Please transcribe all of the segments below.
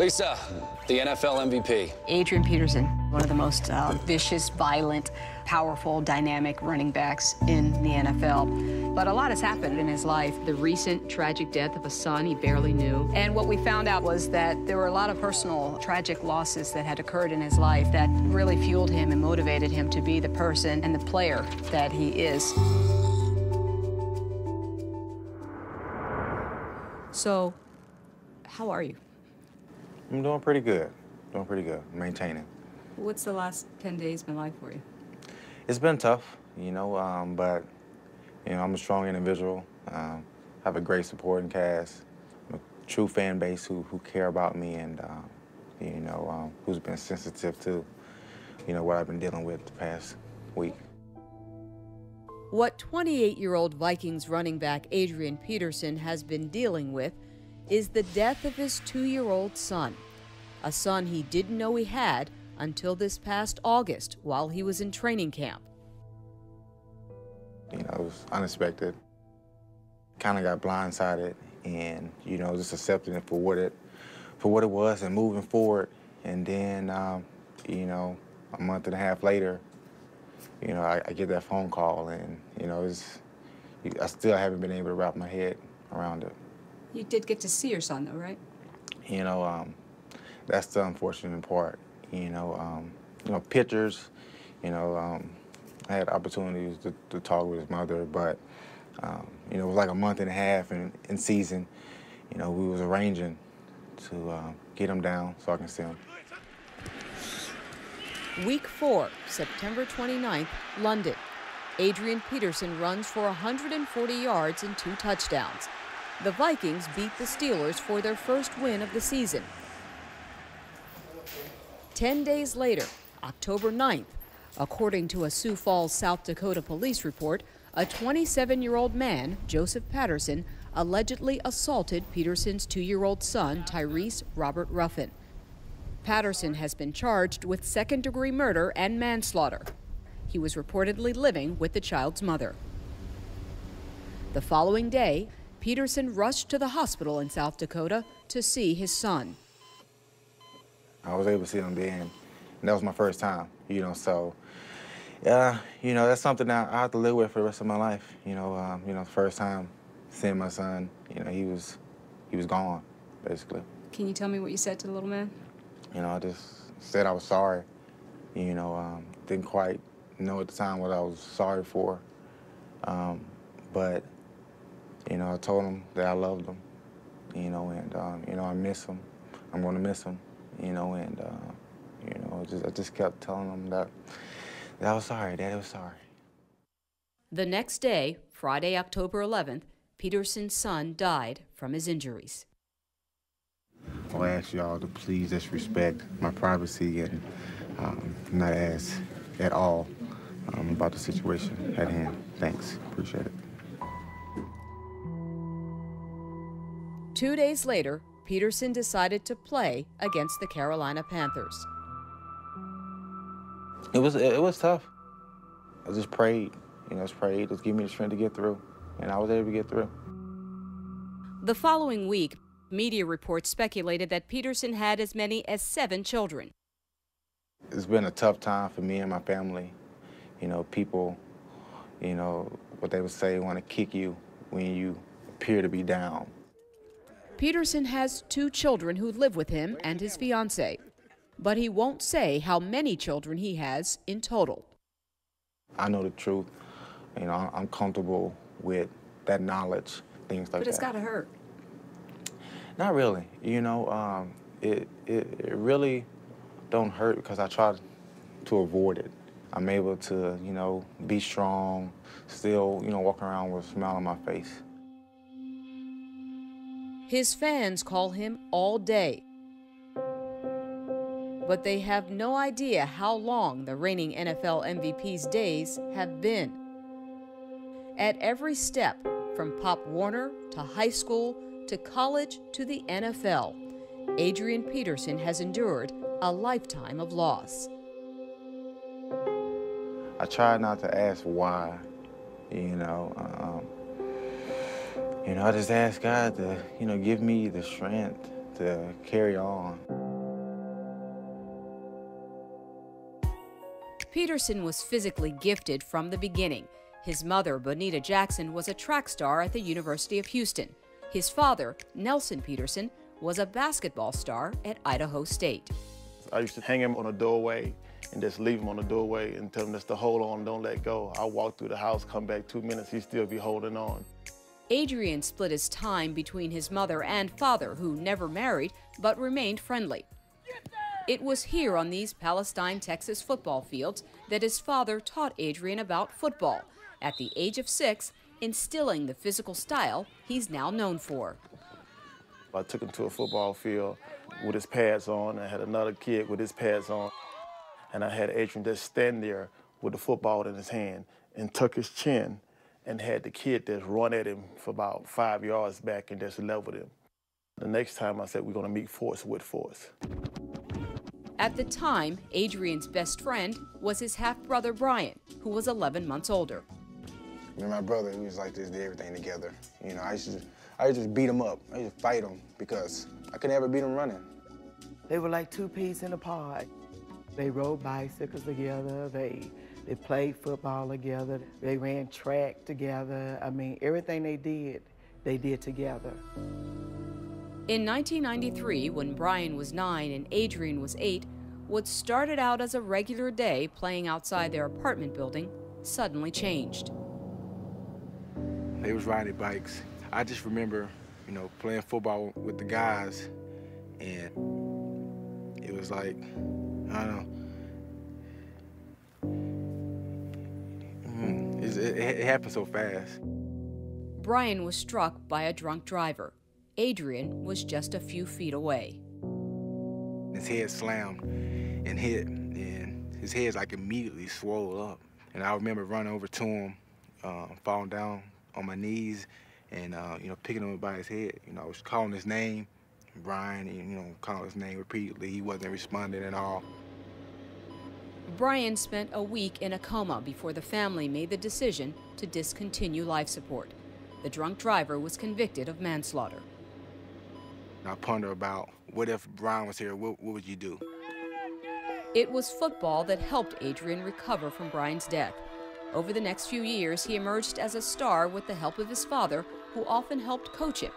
Lisa, the NFL MVP. Adrian Peterson, one of the most vicious, violent, powerful, dynamic running backs in the NFL. But a lot has happened in his life. The recent tragic death of a son he barely knew. And what we found out was that there were a lot of personal, tragic losses that had occurred in his life that really fueled him and motivated him to be the person and the player that he is. So, how are you? I'm doing pretty good. Maintaining. What's the last 10 days been like for you? It's been tough, but, I'm a strong individual. I have a great supporting cast, a true fan base who care about me and, who's been sensitive to, what I've been dealing with the past week. What 28-year-old Vikings running back Adrian Peterson has been dealing with is the death of his 2-year-old son, a son he didn't know he had until this past August while he was in training camp. It was unexpected. Kind of got blindsided and, just accepting it for what it was and moving forward. And then, a month and a half later, I get that phone call and, I still haven't been able to wrap my head around it. You did get to see your son, though, right? That's the unfortunate part. Pictures, I had opportunities to talk with his mother, but, it was like a month and a half in season. We was arranging to get him down so I can see him. Week 4, September 29th, London. Adrian Peterson runs for 140 yards and 2 touchdowns. The Vikings beat the Steelers for their first win of the season. 10 days later, October 9th, according to a Sioux Falls, South Dakota police report, a 27-year-old man, Joseph Patterson, allegedly assaulted Peterson's 2-year-old son, Tyrese Robert Ruffin. Patterson has been charged with second-degree murder and manslaughter. He was reportedly living with the child's mother. The following day, Peterson rushed to the hospital in South Dakota to see his son. I was able to see him then, and that was my first time, so, that's something that I have to live with for the rest of my life. The first time seeing my son, he was gone, basically. Can you tell me what you said to the little man? I just said I was sorry. Didn't quite know at the time what I was sorry for. But, I told him that I loved him, and, I miss him. I'm going to miss him, and, I just kept telling him that I was sorry, Daddy was sorry. The next day, Friday, October 11th, Peterson's son died from his injuries. I'll ask y'all to please just respect my privacy and not ask at all about the situation at hand. Thanks, appreciate it. 2 days later, Peterson decided to play against the Carolina Panthers. It was tough. I just prayed, just give me the strength to get through, and I was able to get through. The following week, media reports speculated that Peterson had as many as 7 children. It's been a tough time for me and my family. People, what they would say, want to kick you when you appear to be down. Peterson has 2 children who live with him and his fiancée, but he won't say how many children he has in total. I know the truth. I'm comfortable with that knowledge, things like that. But it's got to hurt. Not really. It really don't hurt because I try to avoid it. I'm able to, be strong, still, walk around with a smile on my face. His fans call him all day, but they have no idea how long the reigning NFL MVP's days have been. At every step, from Pop Warner to high school to college to the NFL, Adrian Peterson has endured a lifetime of loss. I try not to ask why, I just ask God to, give me the strength to carry on. Peterson was physically gifted from the beginning. His mother, Bonita Jackson, was a track star at the University of Houston. His father, Nelson Peterson, was a basketball star at Idaho State. I used to hang him on a doorway and just leave him on the doorway and tell him just to hold on, don't let go. I'll walk through the house, come back 2 minutes, he'd still be holding on. Adrian split his time between his mother and father, who never married but remained friendly. It was here on these Palestine, Texas football fields that his father taught Adrian about football, at the age of 6, instilling the physical style he's now known for. I took him to a football field with his pads on. I had another kid with his pads on. And I had Adrian just stand there with the football in his hand and tuck his chin and had the kid just run at him for about 5 yards back and just leveled him. The next time I said, we're gonna meet force with force. At the time, Adrian's best friend was his half-brother Brian, who was 11 months older. Me and my brother, we was like this, did everything together. You know, I used to just beat him up. I used to fight him because I could never beat him running. They were like two peas in a pod. They rode bicycles together, they played football together, they ran track together. I mean, everything they did together. In 1993, when Brian was 9 and Adrian was 8, what started out as a regular day playing outside their apartment building suddenly changed. They was riding bikes. I just remember, you know, playing football with the guys, and it was like, I don't know. It happened so fast. Brian was struck by a drunk driver. Adrian was just a few feet away. His head slammed and hit, and his head's like immediately swelled up. And I remember running over to him, falling down on my knees, and you know, picking him up by his head. You know, I was calling his name, Brian, and you know, calling his name repeatedly. He wasn't responding at all. Brian spent a week in a coma before the family made the decision to discontinue life support. The drunk driver was convicted of manslaughter. I ponder about, what if Brian was here, what would you do? It was football that helped Adrian recover from Brian's death. Over the next few years, he emerged as a star with the help of his father, who often helped coach him.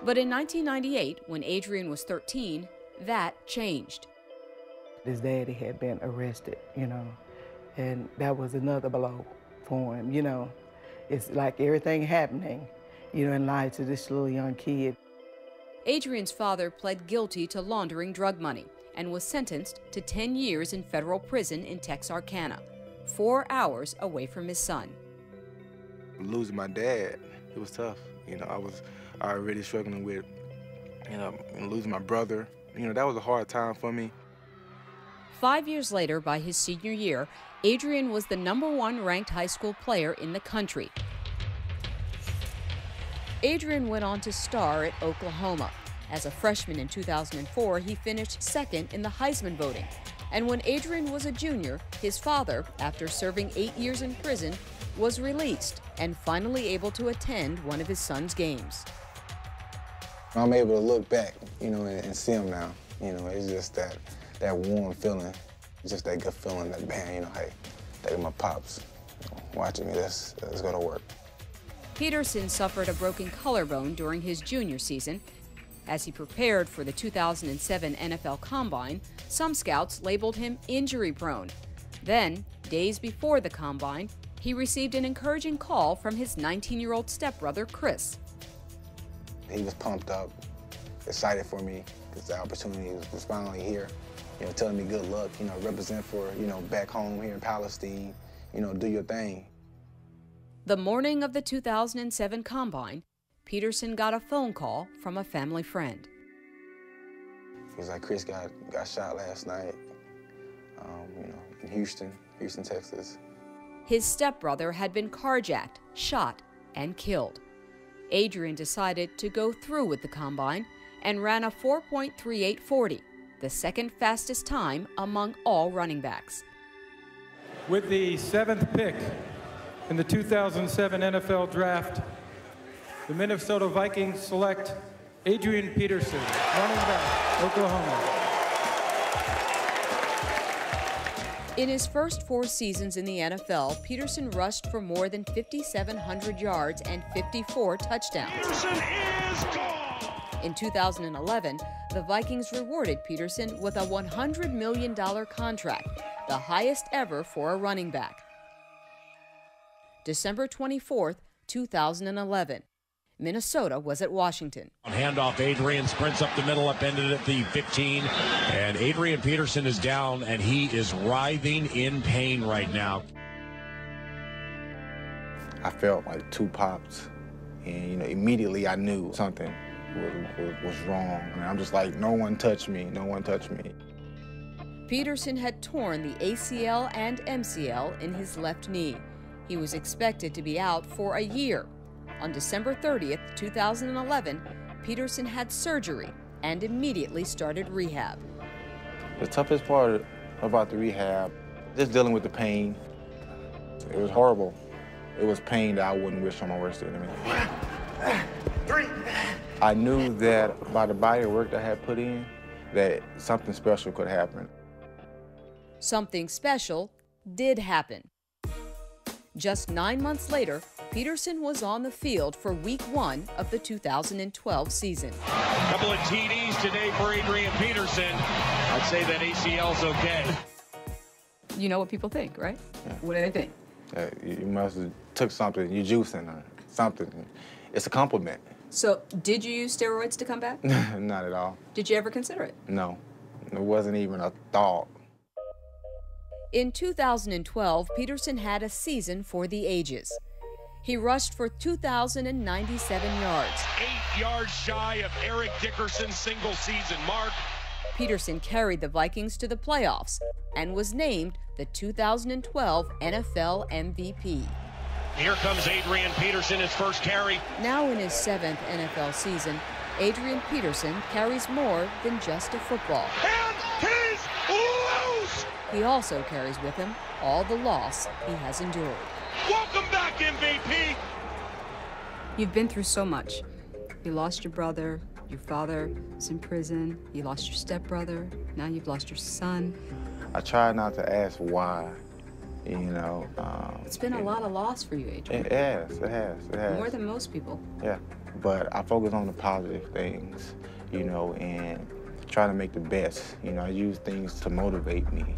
But in 1998, when Adrian was 13, that changed. His daddy had been arrested, you know, and that was another blow for him, you know. It's like everything happening, you know, in life to this little young kid. Adrian's father pled guilty to laundering drug money and was sentenced to 10 years in federal prison in Texarkana, 4 hours away from his son. Losing my dad, it was tough. You know, I was already struggling with, you know, losing my brother. You know, that was a hard time for me. 5 years later, by his senior year, Adrian was the #1 ranked high school player in the country. Adrian went on to star at Oklahoma. As a freshman in 2004, he finished second in the Heisman voting. And when Adrian was a junior, his father, after serving 8 years in prison, was released and finally able to attend one of his son's games. I'm able to look back, you know, and see him now. You know, it's just that warm feeling, just that good feeling that, man, you know, hey, that my pops watching me, that's gonna work. Peterson suffered a broken collarbone during his junior season. As he prepared for the 2007 NFL Combine, some scouts labeled him injury-prone. Then, days before the Combine, he received an encouraging call from his 19-year-old stepbrother, Chris. He was pumped up, excited for me, because the opportunity was finally here. You know, telling me good luck, you know, represent for, you know, back home here in Palestine, you know, do your thing. The morning of the 2007 Combine, Peterson got a phone call from a family friend. He was like, Chris got shot last night, you know, in Houston, Texas. His stepbrother had been carjacked, shot, and killed. Adrian decided to go through with the Combine and ran a 4.38 40, the second fastest time among all running backs. With the 7th pick in the 2007 NFL Draft, the Minnesota Vikings select Adrian Peterson, running back, Oklahoma. In his first 4 seasons in the NFL, Peterson rushed for more than 5,700 yards and 54 touchdowns. Peterson is gone! In 2011, the Vikings rewarded Peterson with a $100 million contract, the highest ever for a running back. December 24th, 2011. Minnesota was at Washington. Handoff, Adrian sprints up the middle, upended at the 15, and Adrian Peterson is down, and he is writhing in pain right now. I felt like 2 pops, and immediately I knew something was wrong. I mean, I'm just like, no one touched me, no one touched me. Peterson had torn the ACL and MCL in his left knee. He was expected to be out for a year. On December 30th, 2011, Peterson had surgery and immediately started rehab. The toughest part about the rehab, just dealing with the pain. It was horrible. It was pain that I wouldn't wish on my worst enemy. 3. I knew that by the body of work that I had put in, that something special could happen. Something special did happen. Just 9 months later, Peterson was on the field for Week 1 of the 2012 season. A couple of TDs today for Adrian Peterson. I'd say that ACL's okay. You know what people think, right? Yeah. What do they think? You must have took something, you juicing or something. It's a compliment. So, did you use steroids to come back? Not at all. Did you ever consider it? No, it wasn't even a thought. In 2012, Peterson had a season for the ages. He rushed for 2,097 yards. 8 yards shy of Eric Dickerson's single-season mark. Peterson carried the Vikings to the playoffs and was named the 2012 NFL MVP. Here comes Adrian Peterson, his first carry. Now in his 7th NFL season, Adrian Peterson carries more than just a football. And he's loose! He also carries with him all the loss he has endured. Welcome back, MVP! You've been through so much. You lost your brother, your father is in prison, you lost your stepbrother, now you've lost your son. I try not to ask why, It's been a lot of loss for you, Adrian. It has. More than most people. Yeah, but I focus on the positive things, and try to make the best. I use things to motivate me.